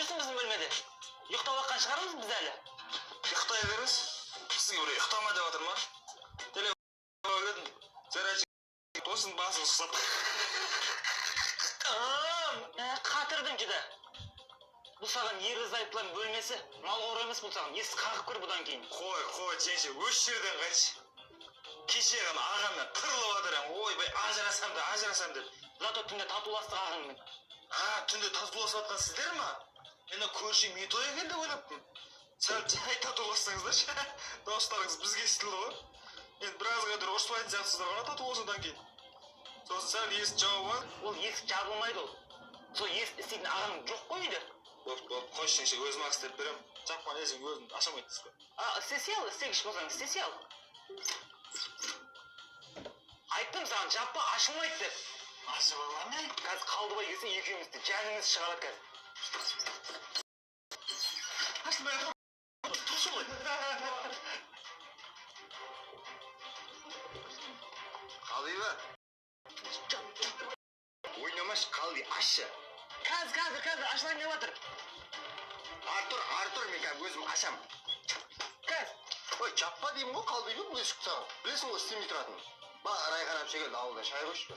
жүрсің біздің бөлмеде? Ұйықтап жатқан шығармыз біз әлі? Ұйықтай беріңіз. Сізге біреу ұйықтама деп жатыр ма? Телефонға келдім. Зарядчик тосын басын ұқсап. Қатырдың жүді. Бұл саған ерлі-зайыптылардың бөлмесі. Мал қора емес бұл саған. Есік қағып көр бұдан кейін. Қой, жеңше, өз жерден қайтшы. Кеше ғана ағаммен қырылып жатыр. Ойбай, ажырасам деп. Зато түнде татуластық ағаңмен. Түнде татуласып жатқан сіздер ма? Мен көршім үй той екен деп ойлаппын. Сәл жай татулассаңыздаршы. Достарыңыз бізге естілді ғой. Енді біразға дейін ұрыспайтын сияқтысыздар ғана татуласудан кейін. Сосын сәл есік жауып ал. Ол есік жабылмайды ол. Сол есік істейтін ағаң жоқ қой үйде. Боп, қойшы жеңше, өзім ақ істеп берем. Жапқан есік өзім ашамайсыз ғой. Істесе ал, істегіш болсаң, істесе ал. Айттым саған, жаппа, ашылмайды деп. Ашып алған не? Қазір Қалдыбай келсе екеумізді жаныңыз шығарады қазір. Ашылмай тұр. Тұршы ғой. Қалдыйба. Ойнамаш, қалды, ашы. Қазір ашылайын деп жатыр. Артур, мен өзім ашам. Ой, жаппа деймін ғой, қалдыйба бұл есік саған. Білесің ғой, істемей тұратын. Райхан әпше келді, ауылда шай қойшы.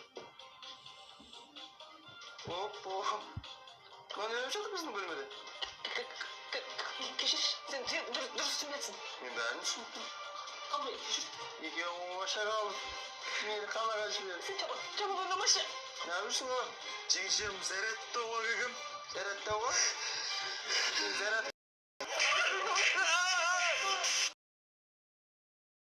Мына не жатыр біздің бөлмеде? Кешір, сен дұрыс түсінбетсің. Мен бәрін түсіндім. Қалдыбай, кешір. Екеуің оңаша қалып, мені қалаға жібер. Сен жабылғандамашы. Не жүрсің ғой? Жеңшем Зәретті оға кегім. Зәретті оға?